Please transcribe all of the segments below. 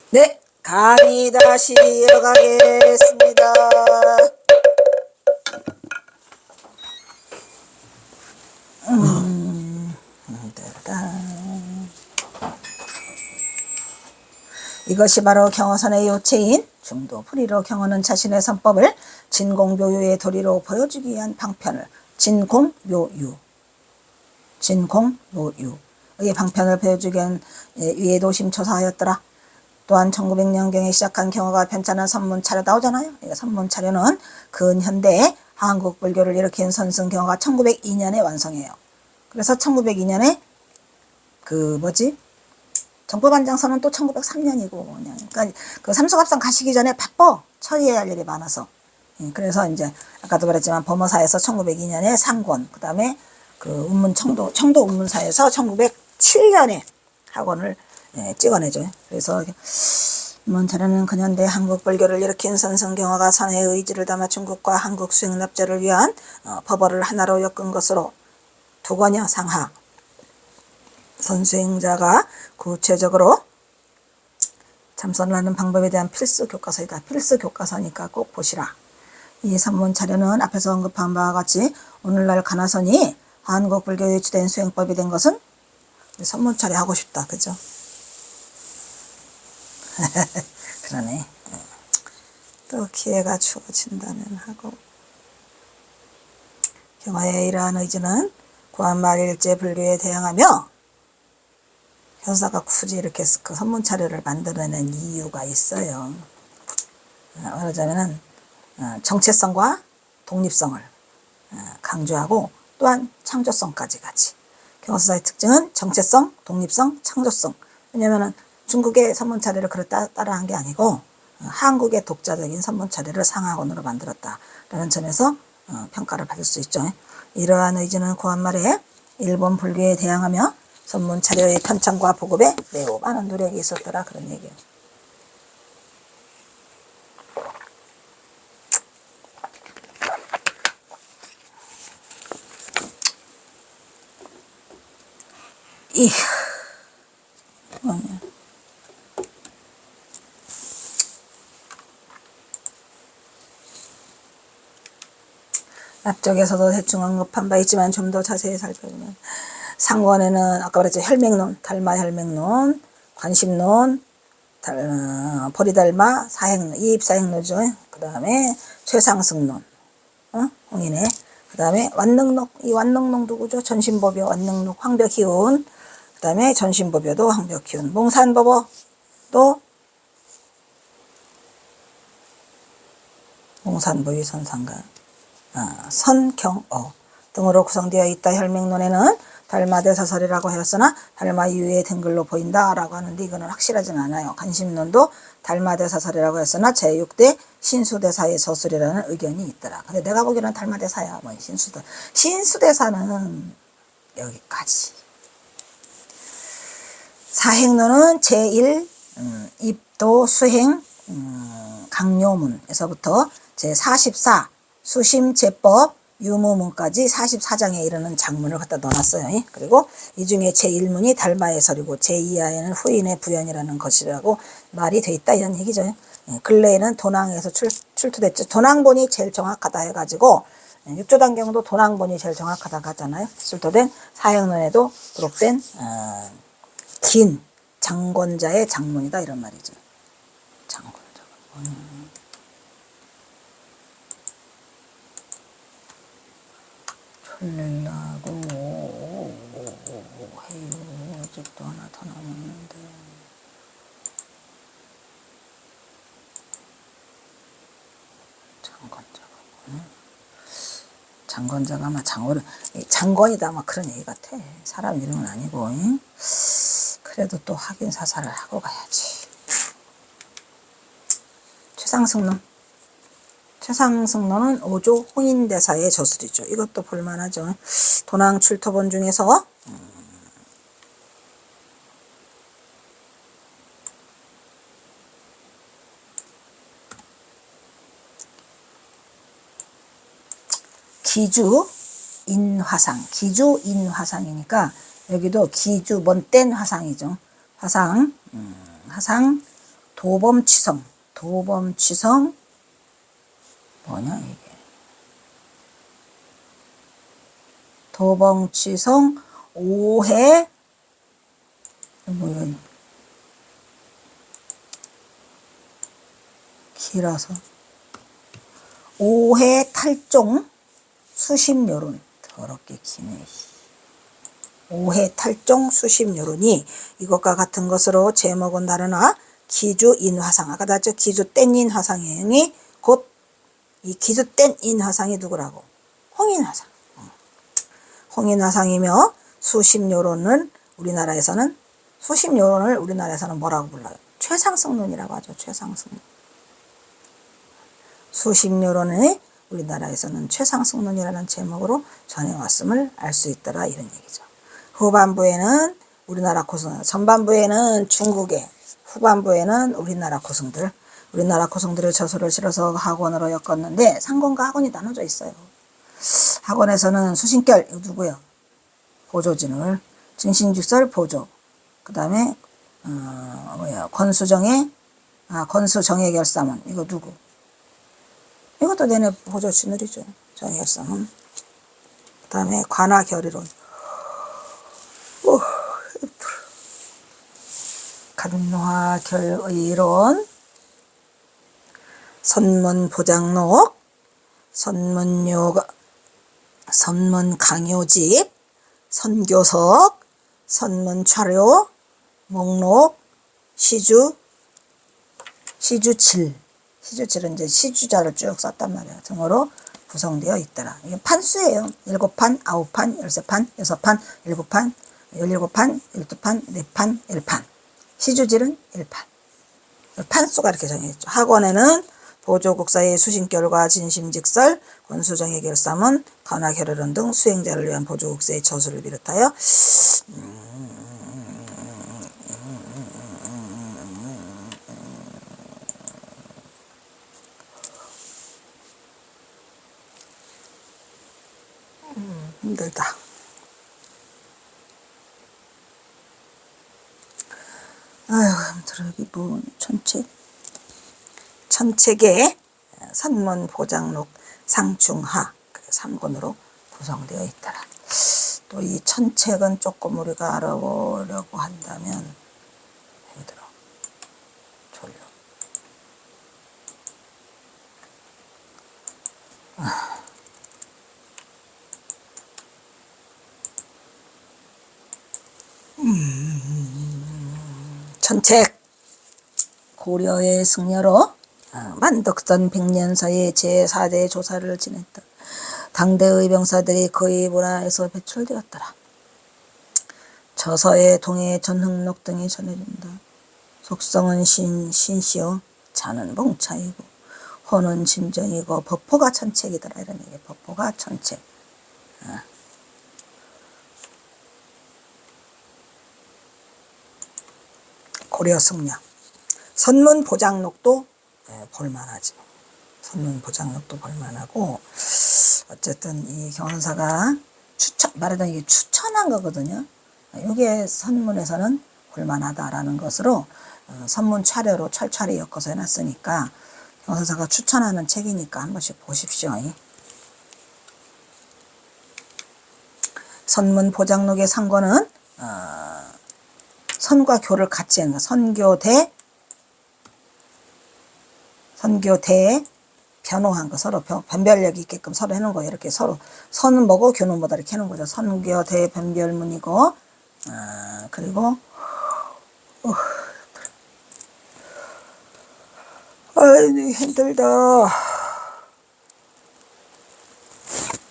네, 강의 다시 이어가겠습니다. 이것이 바로 경어선의 요체인 중도 풀이로 경어는 자신의 선법을 진공묘유의 도리로 보여주기 위한 방편을 진공묘유의 방편을 보여주기 위해 노심초사하였더라. 또한 1900년경에 시작한 경어가 편찬한 선문차려 나오잖아요. 선문차려는 근현대에 한국 불교를 일으킨 선승 경어가 1902년에 완성해요. 그래서 1902년에 정법안장서는 또 1903년이고, 그러니까 그 삼수갑산 가시기 전에 바빠 처리해야 할 일이 많아서. 그래서 이제 아까도 말했지만 범어사에서 1902년에 상권, 그 다음에 그 청도 운문사에서 1907년에 학원을 찍어내죠. 그래서 문차려는 근현대 한국 불교를 일으킨 선성경화가 선의 의지를 담아 중국과 한국 수행납자를 위한 법어를 하나로 엮은 것으로 두거녀 상하 선수행자가 구체적으로 참선을 하는 방법에 대한 필수 교과서이다. 필수 교과서니까 꼭 보시라. 이 선문차려는 앞에서 언급한 바와 같이 오늘날 가나선이 한국 불교에 주된 수행법이 된 것은 선문차려 하고 싶다. 그죠? 그러네. 또 기회가 주어진다면 하고. 경화의 이러한 의지는 구한말일제 불교에 대항하며 현사가 굳이 이렇게 그 선문차려를 만들어낸 이유가 있어요. 말하자면은 정체성과 독립성을 강조하고 또한 창조성까지 같이. 경화서사의 특징은 정체성, 독립성, 창조성. 왜냐면은 중국의 선문차려를 따라한 게 아니고 한국의 독자적인 선문차려를 상하권으로 만들었다라는 점에서 평가를 받을 수 있죠. 이러한 의지는 구한말에 일본 불교에 대항하며 선문차려의 편찬과 보급에 매우 많은 노력이 있었더라. 그런 얘기예요. 뭐냐. 앞쪽에서도 대충 언급한 바 있지만 좀 더 자세히 살펴보면 상권에는 아까 말했죠. 혈맹론, 달마혈맹론, 관심론, 보리달마, 사행론, 이입사행론이죠. 그 다음에 최상승론, 홍인의. 그 다음에 완능록, 이 완능록 누구죠? 전신법여, 완능록, 황벽희운. 그 다음에 전신법여도 황벽희운. 몽산법어도 몽산보위 선상가, 선경어 등으로 구성되어 있다. 혈맹론에는 달마대사설이라고 하였으나 달마 이후에 된 글로 보인다라고 하는데 이거는 확실하진 않아요. 관심론도 달마대사설이라고 했으나 제6대 신수대사의 저술이라는 의견이 있더라. 근데 내가 보기에는 달마대사야. 뭐 신수대사는 여기까지. 사행론은 제1 입도 수행 강요문에서부터 제44 수심제법 유무문까지 44장에 이르는 장문을 갖다 넣어놨어요. 그리고 이 중에 제1문이 달마의 설이고 제2하에는 후인의 부연이라는 것이라고 말이 돼 있다 이런 얘기죠. 근래에는 도낭에서 출토됐죠. 도낭본이 제일 정확하다 해가지고 육조단경도 도낭본이 제일 정확하다고 하잖아요. 출토된 사행론에도 기록된 긴 장권자의 장문이다 이런 말이죠. 장권자가 풀릴라고 해요. 아직도 하나 더 남았는데. 장권자가 뭐냐? 장권자가 아마 장권이다 아마 그런 얘기 같아. 사람 이름은 아니고. 그래도 또 확인 사살을 하고 가야지. 최상승론은 5조 홍인대사의 저술이죠. 이것도 볼만하죠. 도낭 출토본 중에서 기주인화상이니까 여기도 기주 먼 땐 화상이죠. 화상 도범취성. 도범취성 뭐냐 이게. 도범취성 5회 뭐야 길어서 5회 탈종 수심요론. 더럽게 기네. 5회 탈종 수심요론이 이것과 같은 것으로 제목은 다르나 기주인화상. 아까 나왔죠? 기주뗀인화상이 곧 이 기주뗀인화상이 누구라고? 홍인화상. 홍인화상이며 수심요론을 우리나라에서는 뭐라고 불러요? 최상승론이라고 하죠. 최상승론. 수심요론을 우리나라에서는 최상승론이라는 제목으로 전해왔음을 알 수 있더라 이런 얘기죠. 후반부에는 우리나라 고승, 전반부에는 중국의, 후반부에는 우리나라 고승들의 저서를 실어서 학원으로 엮었는데 상권과 학원이 나눠져 있어요. 학원에서는 수신결 이거 누구요? 보조진을 진신직설 보조. 그 다음에 권수정의 결사문 이거 누구? 이것도 내내 보조진을이죠. 정의결사문. 그 다음에 관화결의론. 간화결의론. 선문보장록. 선문강요집. 선교석. 선문차료. 목록. 시주칠. 시주칠은 이제 시주자를 쭉 썼단 말이에요. 등으로 구성되어 있더라. 이게 판수예요. 7판, 9판, 13판, 6판, 7판, 17판, 12판, 4판, 1판. 시주질은 1판. 판수가 이렇게 정해있죠. 학원에는 보조국사의 수신결과 진심직설, 권수정의 결사문, 관화결의론 등 수행자를 위한 보조국사의 저수를 비롯하여 힘들다. 아휴 힘들어. 여기 뭐 천책에 선문보장록 상중하 3권으로 구성되어 있더라. 또 이 천책은 조금 우리가 알아보려고 한다면 힘들어. 졸려. 천책 고려의 승려로 만덕선 백년사의 제4대 조사를 지냈다. 당대의 병사들이 거의 문화에서 배출되었더라. 저서의 동해 전흥록 등이 전해진다. 속성은 신시요 자는 봉차이고 호는 진정이고 법포가 천책이더라. 이런 얘기. 법포가 천책. 고려 승려. 선문보장록도 볼만하지. 선문보장록도 볼만하고 어쨌든 이 경선사가 말하자면 이게 추천한 거거든요. 이게 선문에서는 볼만하다라는 것으로 선문 차례로 철저히 엮어서 해놨으니까 경선사가 추천하는 책이니까 한 번씩 보십시오. 선문보장록의 상권은 선과 교를 같이 하는 선교대 변호한 거 서로 변별력이 있게끔 서로 해놓은 거예요. 이렇게 서로 선은 뭐고 교는 뭐다 이렇게 해놓은 거죠. 선교대 변별문이고 그리고 아이 힘들다.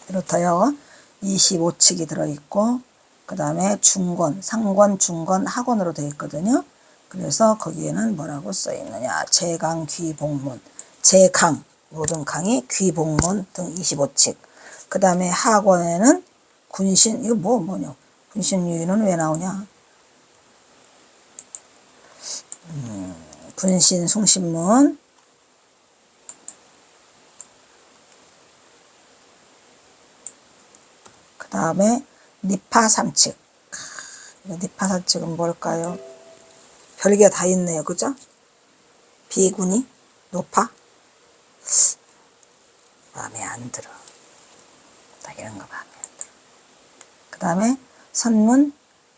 이렇다요. 25칙이 들어있고 그 다음에 중권, 상권, 중권, 학원으로 되어 있거든요. 그래서 거기에는 뭐라고 써있느냐. 제강, 귀복문, 제강, 모든 강의, 귀복문 등 25칙. 그 다음에 학원에는 군신, 이거 뭐냐. 군신유의는 왜 나오냐. 군신, 숭신문. 그 다음에 니파삼칙. 니파삼칙은 뭘까요? 별게 다 있네요. 그죠? 비군이 높아? 마음에 안 들어. 딱 이런 거 마음에 안 들어. 그 다음에 선문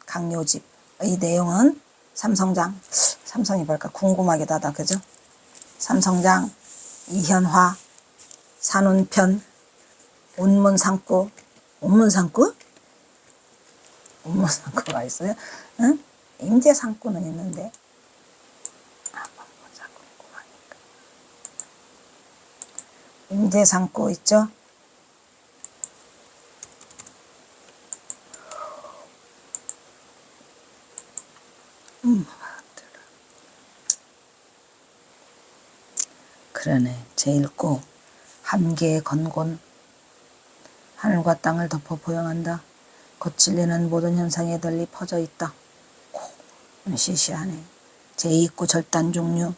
강요집. 이 내용은 삼성장. 삼성이 뭘까? 궁금하기도 하다. 그죠? 삼성장, 이현화, 산운편, 운문상구. 운문상구? 운문상구가 있어요? 응? 임제상구는 있는데. 궁금하니까. 임제상구 있죠? 그러네. 제1구 한계의 건곤. 하늘과 땅을 덮어 보양한다. 거칠리는 모든 현상에 널리 퍼져 있다. 시시하네. 제2구 절단 종류.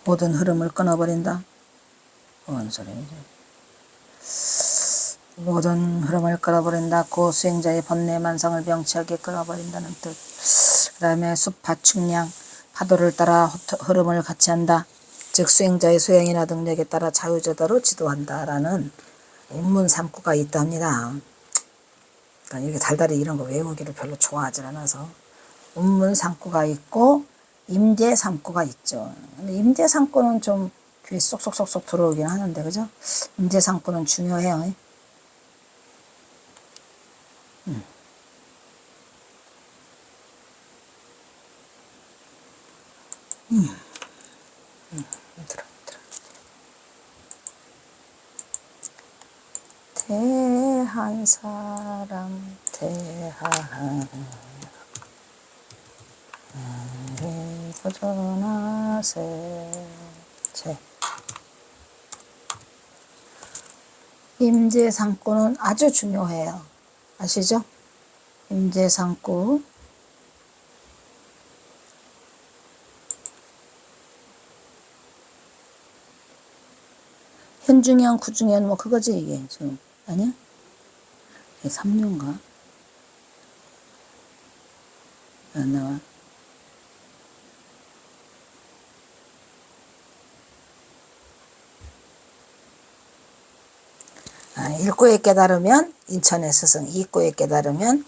모든 흐름을 끊어버린다. 뭔 소리지? 모든 흐름을 끊어버린다. 고 수행자의 번뇌 만상을 명치하게 끊어버린다는 뜻. 그 다음에 숲밭 측량. 파도를 따라 흐름을 같이 한다. 즉 수행자의 소양이나 능력에 따라 자유자재로 지도한다라는 운문삼구가 있답니다. 그러니까 이렇게 달달이 이런 거 외우기를 별로 좋아하지 않아서 운문삼구가 있고 임재삼구가 있죠. 근데 임재삼구는 좀 귀에 쏙쏙쏙쏙 들어오긴 하는데 그죠? 임재삼구는 중요해요. 들어. 대한 사람 대한 보존하세. 임재상구는 아주 중요해요. 아시죠? 임재상구. 현중현, 구중현 뭐 그거지 이게 지금. 아니야? 이게 3류인가? 안 나와. 일구에 깨달으면 인천의 스승, 이구에 깨달으면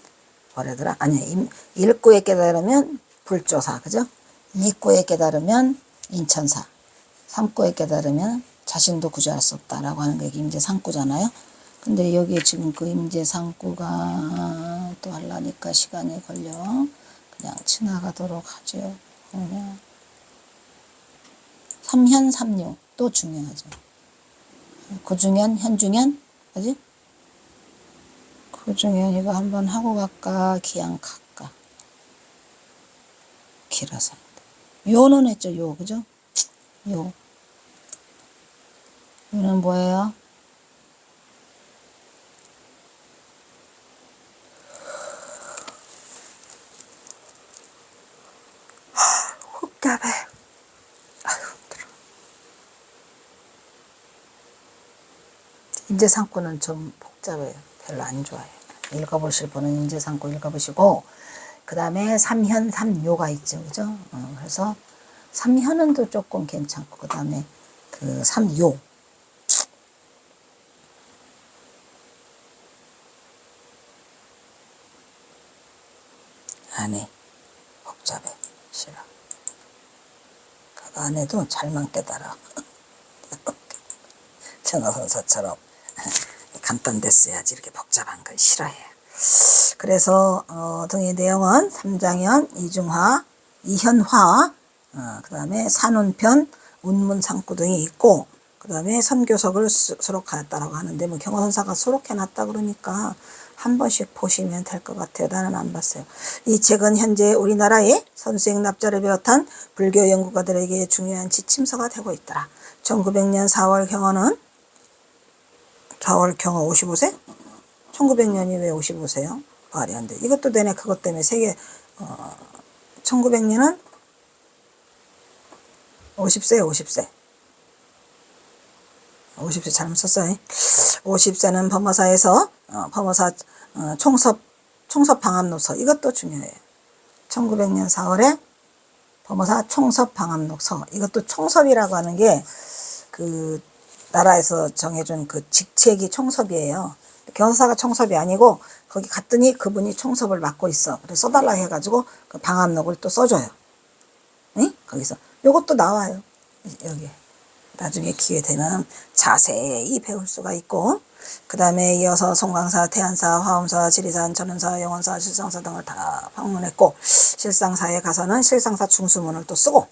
뭐라더라? 아니, 일구에 깨달으면 불조사, 그죠? 이구에 깨달으면 인천사, 삼구에 깨달으면 자신도 구제할 수 없다라고 하는 게 임재상구잖아요. 근데 여기에 지금 그 임재상구가 또 하려니까 시간이 걸려. 그냥 지나가도록 하죠. 그냥 삼현, 삼류 또 중요하죠. 구중현, 현중현, 그지? 구중현 이거 한번 하고 갈까? 그냥 갈까? 길어서. 요는 했죠, 요, 그죠? 요. 요는 뭐예요? 복잡해. 아유, 힘들어. 임재상구는 좀 복잡해요. 별로 안 좋아해요. 읽어보실 분은 임재상구 읽어보시고, 그 다음에 삼현, 삼요가 있죠. 그죠? 그래서 삼현은 또 조금 괜찮고, 그 다음에 그 삼요. 아니, 복잡해. 싫어. 그거 안 해도 잘만 깨달아. 천하선사처럼 간단됐어야지 이렇게 복잡한 건 싫어해. 그래서 등의 내용은 삼장현, 이중화, 이현화, 그 다음에 산운편, 운문상구 등이 있고, 그 다음에 선교석을 수록하였다라고 하는데, 뭐 경호선사가 수록해놨다 그러니까 한 번씩 보시면 될 것 같아요. 나는 안 봤어요. 이 책은 현재 우리나라의 선수행 납자를 비롯한 불교 연구가들에게 중요한 지침서가 되고 있더라. 1900년 4월 경어는 4월 경어 55세? 1900년이 왜 55세요? 말이 안 돼. 이것도 되네. 그것 때문에 세계 1900년은 50세 50세 50세 잘못 썼어요. 50세는 범어사에서 범어사 총섭 방합노서 이것도 중요해요. 1900년 4월에 법무사 총섭 방암록 서. 이것도 총섭이라고 하는 게 그 나라에서 정해준 그 직책이 총섭이에요. 경사가 총섭이 아니고 거기 갔더니 그분이 총섭을 맡고 있어. 그래서 써달라 해가지고 그 방암록을 또 써줘요. 응? 거기서 요것도 나와요. 여기 나중에 기회 되면 자세히 배울 수가 있고, 그 다음에 이어서 송광사, 태안사, 화엄사, 지리산, 전원사, 영원사, 실상사 등을 다 방문했고, 실상사에 가서는 실상사 중수문을 또 쓰고,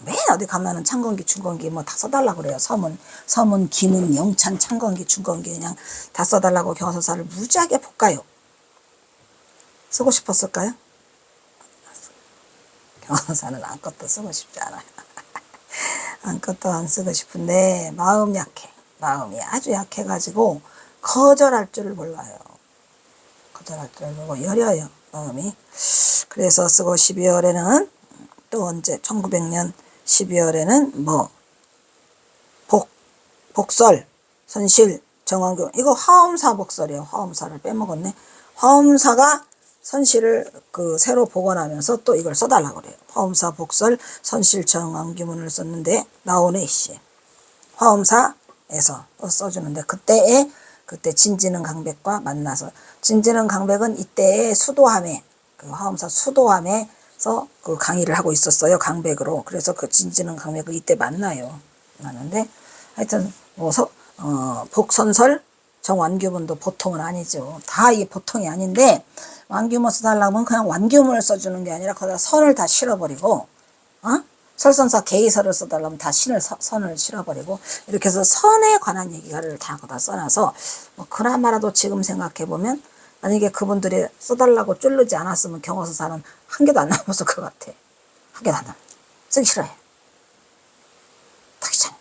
맨 어디 가면은 창건기, 중건기 뭐 다 써달라고 그래요. 서문, 기문, 영찬, 창건기, 중건기 그냥 다 써달라고 경서사를 무지하게 볶아요. 쓰고 싶었을까요? 경서사는 아무것도 쓰고 싶지 않아요. 아무것도 안 쓰고 싶은데 마음이 아주 약해가지고 거절할 줄을 몰라요. 거절할 줄을 모르고 여려요, 마음이. 그래서 쓰고 12월에는 또 언제 1900년 12월에는 뭐 복설, 선실, 정원교, 이거 화엄사 복설이에요. 화엄사를 빼먹었네. 화엄사가 선실을 그 새로 복원하면서 또 이걸 써달라고 그래요. 화엄사 복설, 선실, 정원규문을 썼는데 나오네 씨. 화엄사에서 써주는데 그때 진지능 강백과 만나서, 진지능 강백은 이때의 수도함에, 그 화엄사 수도함에서 그 강의를 하고 있었어요. 강백으로. 그래서 그 진지능 강백을 이때 만나요. 만났는데 하여튼 뭐 복선설 정완규문도 보통은 아니죠. 다 이게 보통이 아닌데, 완규문 써달라면 그냥 완규문을 써주는 게 아니라 거기다 선을 다 실어버리고, 설선사 개의설을 써달라면 다 선을 실어버리고, 이렇게 해서 선에 관한 얘기를 다 거기다 써놔서, 뭐 그나마라도 지금 생각해보면 만약에 그분들이 써달라고 쫄르지 않았으면 경호서사는 한 개도 안 남았을 것 같아. 한 개도 안 남았어. 쓰기 싫어해. 타기 전에.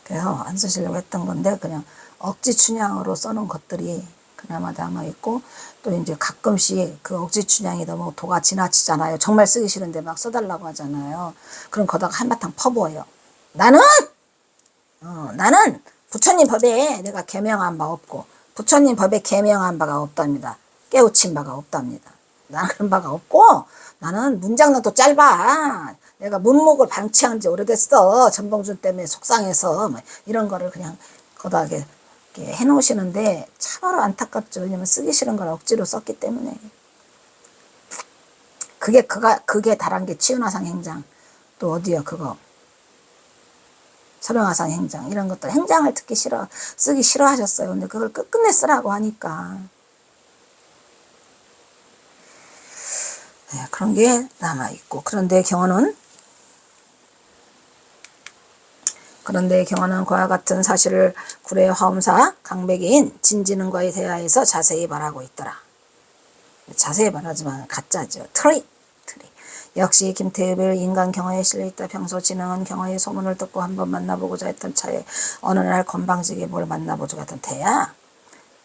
그래서 안 쓰시려고 했던 건데 그냥 억지 춘향으로 써놓은 것들이 그나마 남아있고, 또 이제 가끔씩 그 억지 춘향이 너무 도가 지나치잖아요. 정말 쓰기 싫은데 막 써달라고 하잖아요. 그럼 거다가 한바탕 퍼부어요. 나는 부처님 법에 내가 개명한 바 없고, 부처님 법에 개명한 바가 없답니다. 깨우친 바가 없답니다. 나는 그런 바가 없고, 나는 문장도 짧아. 내가 문목을 방치한 지 오래됐어. 전봉준 때문에 속상해서. 뭐 이런 거를 그냥 거다 이렇게 해놓으시는데 참으로 안타깝죠. 왜냐면 쓰기 싫은 걸 억지로 썼기 때문에. 그게 다른 게 치윤화상 행장. 또 어디요, 그거. 서령화상 행장. 이런 것들. 행장을 쓰기 싫어하셨어요. 근데 그걸 끝끝내 쓰라고 하니까. 네, 그런 게 남아있고. 그런데 경우는 그와 같은 사실을 구례 화엄사 강백인 진지능과의 대화에서 자세히 말하고 있더라. 자세히 말하지만 가짜죠. 트리. 역시 김태흡을 인간 경화에 실려있다. 평소 진흥은 경화의 소문을 듣고 한번 만나보고자 했던 차에 어느 날 건방지게 뭘 만나보자 했던 태야.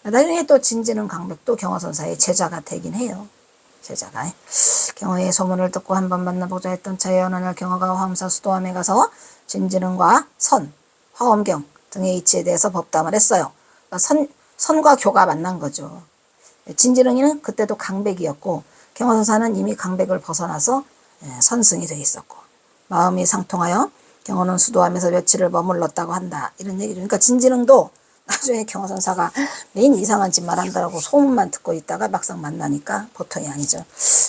나중에 또 진지능 강백도 경화선사의 제자가 되긴 해요. 제자가. 경화의 소문을 듣고 한번 만나보자 했던 차에 어느 날 경화가 화엄사 수도함에 가서 진지능과 선, 화엄경 등의 이치에 대해서 법담을 했어요. 그러니까 선과 교가 만난 거죠. 진지능이는 그때도 강백이었고, 경화선사는 이미 강백을 벗어나서 선승이 되어 있었고, 마음이 상통하여 경화는 수도함에서 며칠을 머물렀다고 한다. 이런 얘기죠. 그러니까 진지능도 나중에 경화선사가 맨 이상한 짓만 한다고 소문만 듣고 있다가 막상 만나니까 보통이 아니죠.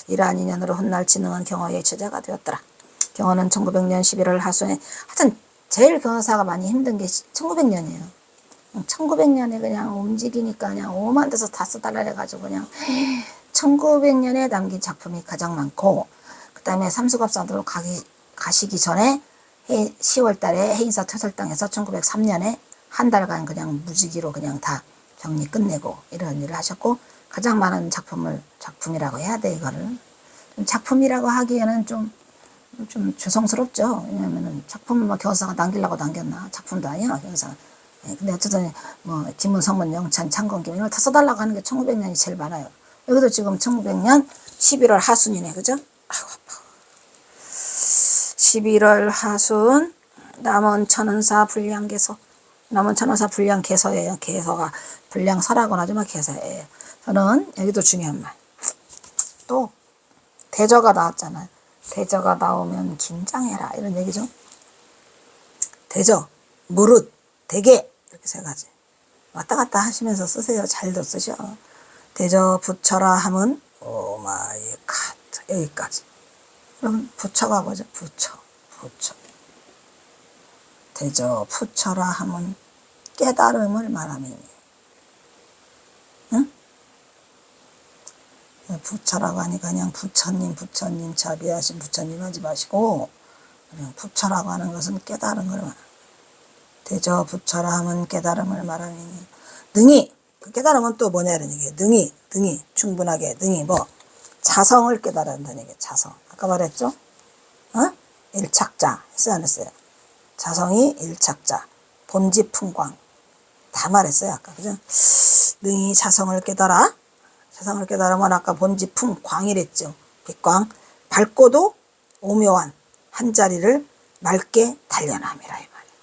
이러한 인연으로 훗날 진흥은 경화의 제자가 되었더라. 경화는 1900년 11월 하순에, 하여튼 제일 경화사가 많이 힘든 게 1900년이에요. 1900년에 그냥 움직이니까 그냥 오만 데서 다 써달라 해가지고 그냥 1900년에 남긴 작품이 가장 많고, 그 다음에 삼수갑산으로 가시기 전에 10월 달에 해인사 퇴설당해서 1903년에 한 달간 그냥 무지기로 그냥 다 정리 끝내고 이런 일을 하셨고, 가장 많은 작품이라고 해야 돼. 이거를 작품이라고 하기에는 좀 죄송스럽죠. 왜냐면은 작품을 뭐 경서사가 남기려고 남겼나? 작품도 아니야, 경서사. 근데 어쨌든 뭐 기문, 성문, 영찬, 창건기 이런 걸 다 써달라고 하는 게 1900년이 제일 많아요. 여기도 지금 1900년 11월 하순이네, 그죠? 아이고 아파. 11월 하순 남원 천은사 불량개서. 남원 천은사 불량개서예요. 개서가 불량서라고 하지만 개서예요. 저는 여기도 중요한 말. 또 대저가 나왔잖아요. 대저가 나오면 긴장해라 이런 얘기죠. 대저, 무릇, 대개 이렇게 세 가지 왔다 갔다 하시면서 쓰세요. 잘도 쓰셔. 대저 부처라 함은 오마이 갓 여기까지. 그럼 부처가 뭐죠? 부처. 대저 부처라 함은 깨달음을 말함이니. 응? 부처라고 하니까 그냥 부처님 자비하신 부처님 하지 마시고 그냥 부처라고 하는 것은 깨달음을 말합니다. 대저 부처라 함은 깨달음을 말하니 능히 그 깨달음은 또 뭐냐 이런 얘기예요. 능히 충분하게 능히 뭐 자성을 깨달아야 한다는 얘기예요. 자성 아까 말했죠. 일착자 했어요 안 했어요? 자성이 일착자 본지 풍광 다 말했어요 아까. 그죠? 능히 자성을 깨달아. 자성을 깨달으면 아까 본지 풍광이랬죠. 빛광 밝고도 오묘한 한 자리를 맑게 단련함이라 이 말이에요.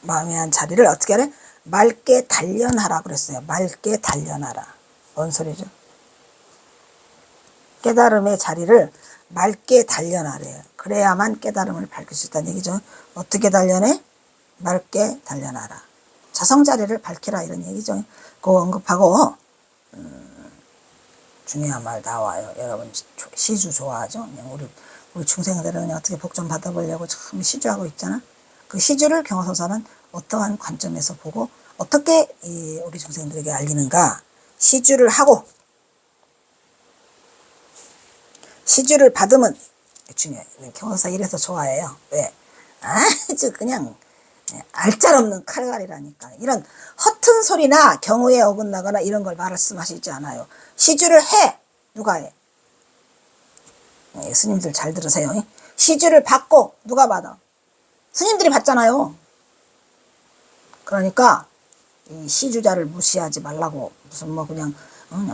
마음의 한 자리를 어떻게 하래? 맑게 단련하라 그랬어요. 맑게 단련하라. 뭔 소리죠? 깨달음의 자리를 맑게 단련하래요. 그래야만 깨달음을 밝힐 수 있다는 얘기죠. 어떻게 단련해? 맑게 단련하라. 자성 자리를 밝히라 이런 얘기죠. 그거 언급하고 중요한 말 나와요. 여러분 시주 좋아하죠? 그냥 우리 중생들은 그냥 어떻게 복 좀 받아보려고 참 시주하고 있잖아. 그 시주를 경화선사는 어떠한 관점에서 보고 어떻게 우리 중생들에게 알리는가. 시주를 하고 시주를 받으면 중요해요. 경화선사 이래서 좋아해요. 왜? 아주 그냥 알짤없는 칼갈이라니까. 이런 허튼 소리나 경우에 어긋나거나 이런 걸 말씀하시지 않아요. 시주를 해. 누가 해? 스님들 잘 들으세요. 시주를 받고 누가 받아? 스님들이 받잖아요. 그러니까 이 시주자를 무시하지 말라고. 무슨 뭐 그냥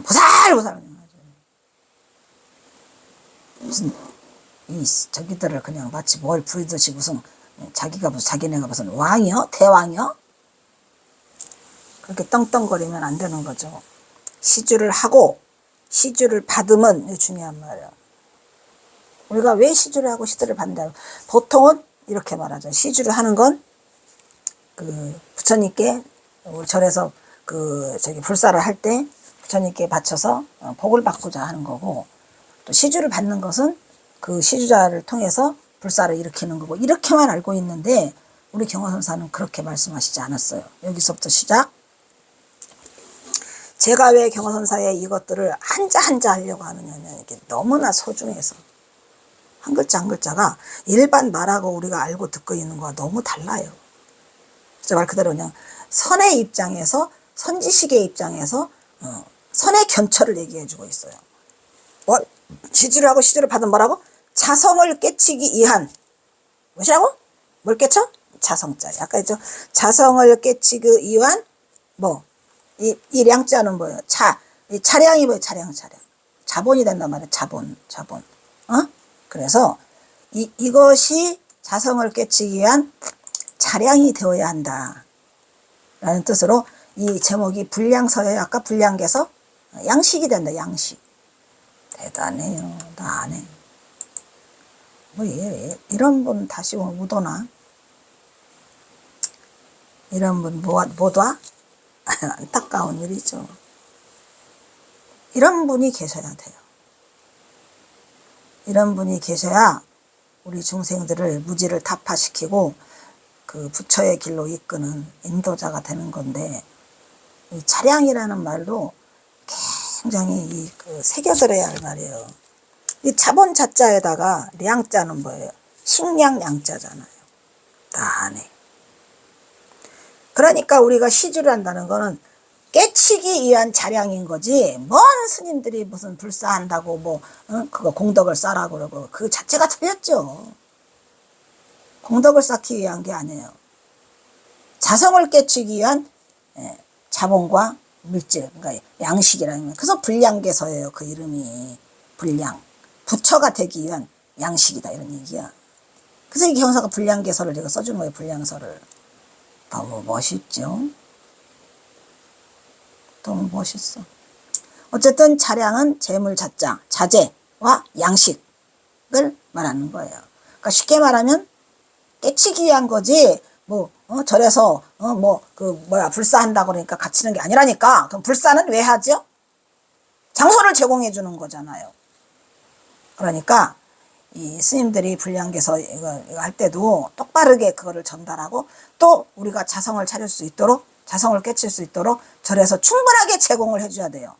보살보살 무슨 이 저기들을 그냥 마치 뭘 부리듯이 무슨 자기네가 무슨 왕이요? 대왕이요? 그렇게 떵떵거리면 안 되는 거죠. 시주를 하고 시주를 받으면 중요한 말이에요. 우리가 왜 시주를 하고 시주를 받는다? 보통은 이렇게 말하죠. 시주를 하는 건 그 부처님께 우리 절에서 그 저기 불사를 할 때 부처님께 바쳐서 복을 받고자 하는 거고, 또 시주를 받는 것은 그 시주자를 통해서 불사를 일으키는 거고, 이렇게만 알고 있는데 우리 경화선사는 그렇게 말씀하시지 않았어요. 여기서부터 시작. 제가 왜 경화선사의 이것들을 한자 한자 하려고 하느냐면 이게 너무나 소중해서 한 글자 한 글자가 일반 말하고 우리가 알고 듣고 있는 거와 너무 달라요. 진짜 말 그대로 그냥 선의 입장에서 선지식의 입장에서 선의 견처를 얘기해 주고 있어요. 시주를 하고 시주를 받은 뭐라고? 자성을 깨치기 위한 뭐시라고? 뭘 깨쳐? 자성자리. 아까 했죠. 자성을 깨치기 위한 이 량자는 뭐예요? 이 차량이 뭐예요? 차량. 자본이 된단 말이에요. 자본. 그래서 이것이 자성을 깨치기 위한 차량이 되어야 한다. 라는 뜻으로 이 제목이 불량서예요. 아까 불량계서 양식이 된다. 양식. 대단해요. 나 안 해. 이런 분 다시 못 오나? 이런 분 못 와? 안타까운 일이죠. 이런 분이 계셔야 돼요. 이런 분이 계셔야 우리 중생들을 무지를 타파시키고 그 부처의 길로 이끄는 인도자가 되는 건데, 이 차량이라는 말도 굉장히 새겨들어야 할 말이에요. 이 자본 자자에다가 량자는 뭐예요? 식량 양자잖아요. 다 안에. 그러니까 우리가 시주를 한다는 거는 깨치기 위한 자량인 거지, 뭔 스님들이 무슨 불사한다고 그거 공덕을 쌓으라고 그러고 그 자체가 틀렸죠. 공덕을 쌓기 위한 게 아니에요. 자성을 깨치기 위한 자본과 물질, 그러니까 양식이라는 거. 그래서 불량계서예요. 그 이름이 불량. 부처가 되기 위한 양식이다 이런 얘기야. 그래서 이 경사가 불량계서를 제가 써준 거예요. 불량서를. 너무 멋있죠. 너무 멋있어. 어쨌든 차량은 재물 자자, 자재. 양식을 말하는 거예요. 그러니까 쉽게 말하면 깨치기 위한 거지, 절에서, 불사한다고 그러니까 갇히는 게 아니라니까. 그럼 불사는 왜 하죠? 장소를 제공해 주는 거잖아요. 그러니까, 이 스님들이 불량개서 이거 할 때도 똑바르게 그거를 전달하고, 또 우리가 자성을 차릴 수 있도록, 자성을 깨칠 수 있도록 절에서 충분하게 제공을 해줘야 돼요.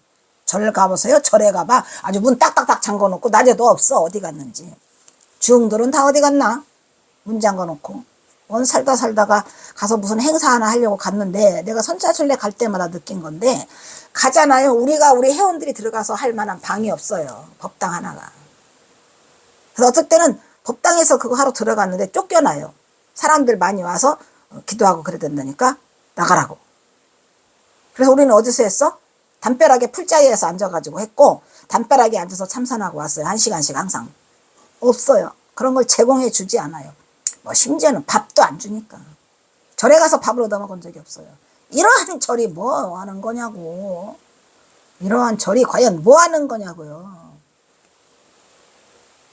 절 가보세요. 절에 가봐. 아주 문 딱딱딱 잠궈놓고 낮에도 없어. 어디 갔는지. 주흥들은 다 어디 갔나? 문 잠궈놓고. 살다가 가서 무슨 행사 하나 하려고 갔는데, 내가 선자순례 갈 때마다 느낀 건데, 가잖아요. 우리 회원들이 들어가서 할 만한 방이 없어요. 법당 하나가. 그래서 어떨 때는 법당에서 그거 하러 들어갔는데 쫓겨나요. 사람들 많이 와서 기도하고 그래야 된다니까 나가라고. 그래서 우리는 어디서 했어? 담벼락에 풀자리에서 앉아가지고 했고, 담벼락에 앉아서 참선하고 왔어요. 1시간씩 항상. 없어요. 그런 걸 제공해 주지 않아요. 심지어는 밥도 안 주니까. 절에 가서 밥을 얻어 먹은 적이 없어요. 이러한 절이 뭐 하는 거냐고. 이러한 절이 과연 뭐 하는 거냐고요.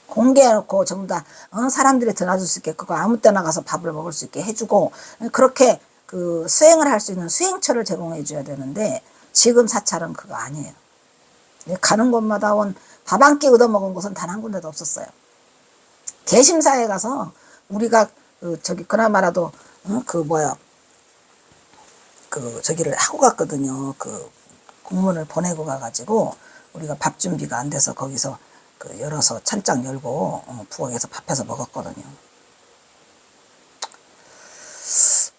공개해놓고 전부 다 사람들이 들어줄 수 있게, 그거 아무 때나 가서 밥을 먹을 수 있게 해주고, 그렇게 그 수행을 할 수 있는 수행처를 제공해 줘야 되는데, 지금 사찰은 그거 아니에요. 가는 곳마다 밥 한 끼 얻어 먹은 곳은 단 한 군데도 없었어요. 개심사에 가서 우리가 그나마라도 저기를 하고 갔거든요. 공문을 보내고 가가지고 우리가 밥 준비가 안 돼서 거기서 열어서 찬장 열고 부엌에서 밥해서 먹었거든요.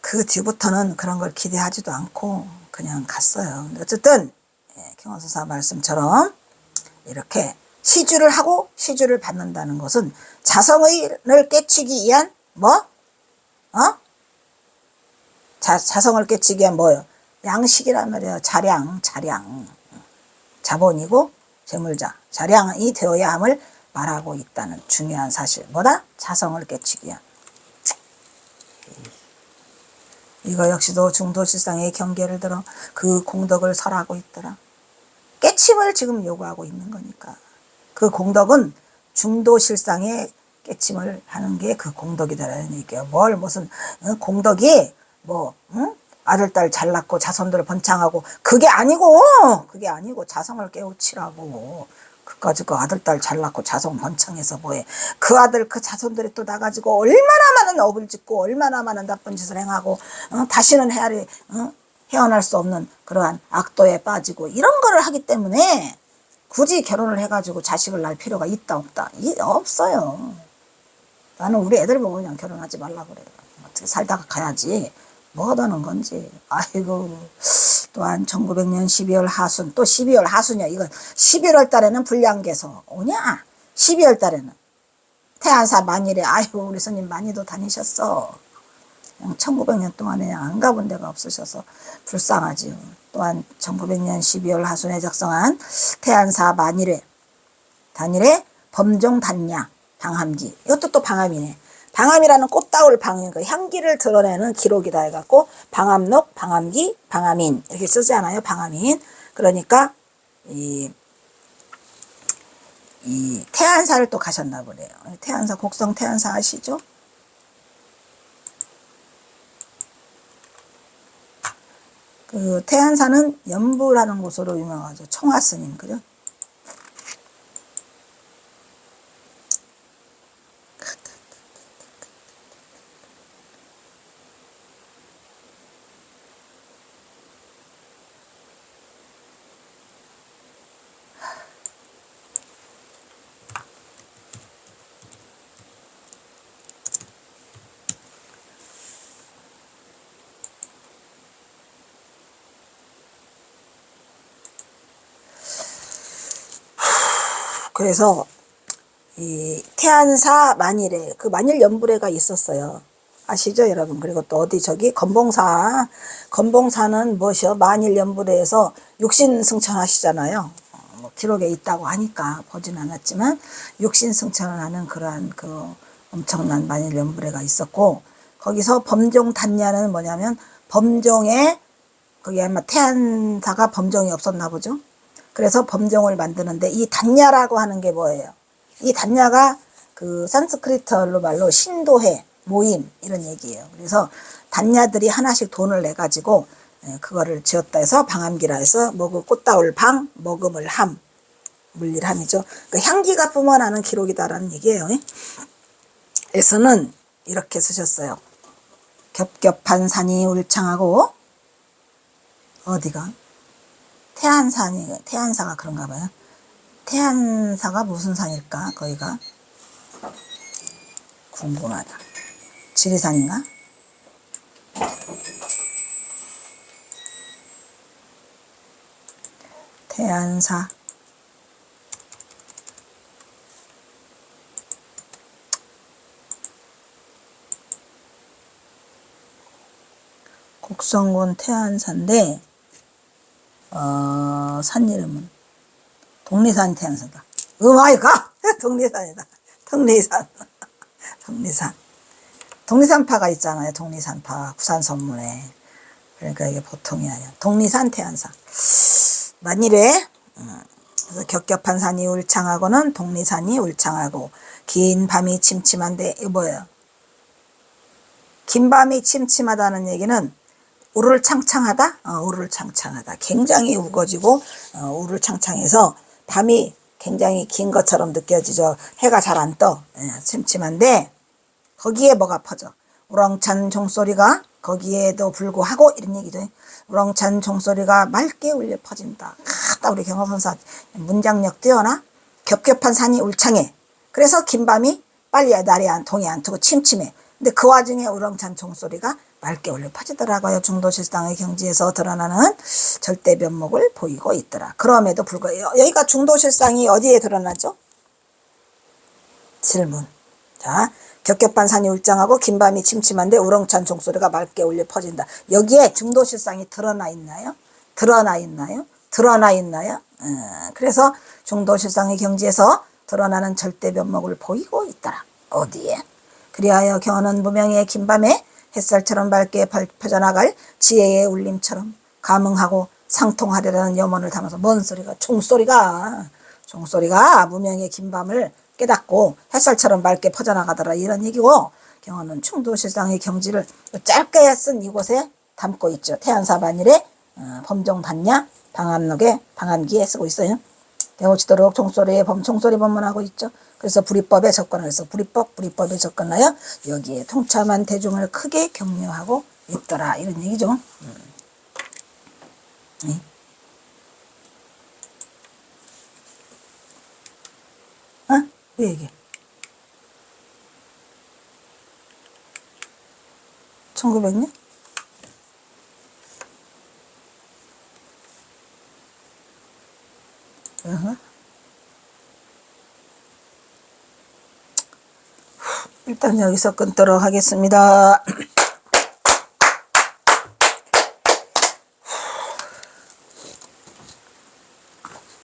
그 뒤부터는 그런 걸 기대하지도 않고 그냥 갔어요. 어쨌든 경원선사 말씀처럼 이렇게 시주를 하고 시주를 받는다는 것은 자성을 깨치기 위한 자성을 깨치기 위한 뭐예요? 양식이란 말이에요. 자량. 자본이고 재물자. 자량이 되어야 함을 말하고 있다는 중요한 사실. 뭐다? 자성을 깨치기 위한. 이거 역시도 중도실상의 경계를 들어 그 공덕을 설하고 있더라. 깨침을 지금 요구하고 있는 거니까. 그 공덕은 중도실상의 깨침을 하는 게 그 공덕이다라는 얘기예요. 무슨 공덕이 아들 딸 잘났고 자손들을 번창하고 그게 아니고 자성을 깨우치라고. 그까지 그 아들 딸 잘났고 자손 번창해서 뭐해. 그 아들 그 자손들이 또 나가지고 얼마나 많은 업을 짓고 얼마나 많은 나쁜 짓을 행하고 다시는 헤어날 수 없는 그러한 악도에 빠지고 이런 거를 하기 때문에 굳이 결혼을 해가지고 자식을 낳을 필요가 있다 없다? 없어요. 나는 우리 애들 보고 그냥 결혼하지 말라고 그래요. 어떻게 살다가 가야지. 뭐 하다는 건지. 아이고. 또한 1900년 12월 하순. 또 12월 하순이야. 이거 11월 달에는 불량개서 오냐? 12월 달에는. 태안사 만일에 아이고 우리 스님 많이도 다니셨어. 1900년 동안에 안 가본 데가 없으셔서 불쌍하지요. 또한 1900년 12월 하순에 작성한 태안사 만일에 단일에 범종 단야 방함기. 이것도 또 방함이네. 방함이라는 꽃다울 방이니까 향기를 드러내는 기록이다 해갖고 방함록, 방함기, 방함인 이렇게 쓰지 않아요? 방함인. 그러니까 이 태안사를 또 가셨나 보네요. 태안사 곡성 태안사 아시죠? 그 태안사는 연부라는 곳으로 유명하죠. 청화스님 그죠? 그래서 이 태안사 만일에 그 만일 연불회가 있었어요. 아시죠 여러분? 그리고 또 어디 저기 건봉사는 무엇이요? 만일 연불회에서 육신 승천하시잖아요. 기록에 있다고 하니까 보진 않았지만 육신 승천을 하는 그러한 그 엄청난 만일 연불회가 있었고, 거기서 범종 단야는 뭐냐면 범종에 거기 아마 태안사가 범종이 없었나 보죠. 그래서 범종을 만드는데 이 단야라고 하는 게 뭐예요? 이 단야가 그 산스크리트어로 말로 신도회, 모임 이런 얘기예요. 그래서 단야들이 하나씩 돈을 내 가지고 그거를 지었다 해서 방암기라 해서 먹을 꽃다울 방, 먹음을 함, 물릴함이죠. 그 향기가 뿜어나는 기록이다라는 얘기예요. 에서는 이렇게 쓰셨어요. 겹겹한 산이 울창하고 어디가? 태안사가 그런가 봐요. 태안사가 무슨 산일까? 거기가 궁금하다. 지리산인가? 태안사. 곡성군 태안사인데 산 이름은 독리산 태안사다. 마이갓! 독리산이다. 독리산. 독리산. 독리산파가 있잖아요. 독리산파. 부산 선문에. 그러니까 이게 보통이 아니야. 독리산 태안사. 만일에 그래서 겹겹한 산이 울창하고는 독리산이 울창하고 긴 밤이 침침한데 이거 뭐예요? 긴 밤이 침침하다는 얘기는 우르르창창하다? 우르르창창하다. 굉장히 우거지고 우르르창창해서 밤이 굉장히 긴 것처럼 느껴지죠. 해가 잘 안 떠. 침침한데 거기에 뭐가 퍼져? 우렁찬 종소리가 거기에도 불구하고 이런 얘기죠. 우렁찬 종소리가 맑게 울려 퍼진다. 딱 우리 경호선사 문장력 뛰어나? 겹겹한 산이 울창해. 그래서 긴 밤이 빨리 날이 동이 안 트고 침침해. 근데 그 와중에 우렁찬 종소리가 맑게 울려 퍼지더라고요. 중도실상의 경지에서 드러나는 절대 면목을 보이고 있더라. 그럼에도 불구하고 여기가 중도실상이 어디에 드러나죠? 질문. 자, 겹겹한 산이 울창하고 긴 밤이 침침한데 우렁찬 종소리가 맑게 울려 퍼진다. 여기에 중도실상이 드러나 있나요? 드러나 있나요? 드러나 있나요? 그래서 중도실상의 경지에서 드러나는 절대 면목을 보이고 있더라. 어디에? 그리하여 경은 무명의 긴 밤에 햇살처럼 밝게 퍼져나갈 지혜의 울림처럼 감응하고 상통하려는 염원을 담아서 뭔 소리가? 종소리가 무명의 긴 밤을 깨닫고 햇살처럼 밝게 퍼져나가더라 이런 얘기고 경은 충도실상의 경지를 짧게 쓴 이곳에 담고 있죠. 태안사 만일에 범종단야 방암기에 쓰고 있어요. 배우치도록 종소리 법문하고 있죠. 그래서 불이법에 접근해서 불이법에 접근하여 여기에 통참한 대중을 크게 격려하고 있더라 이런 얘기죠. 네. 왜 얘기해? 1900년? 일단 여기서 끊도록 하겠습니다.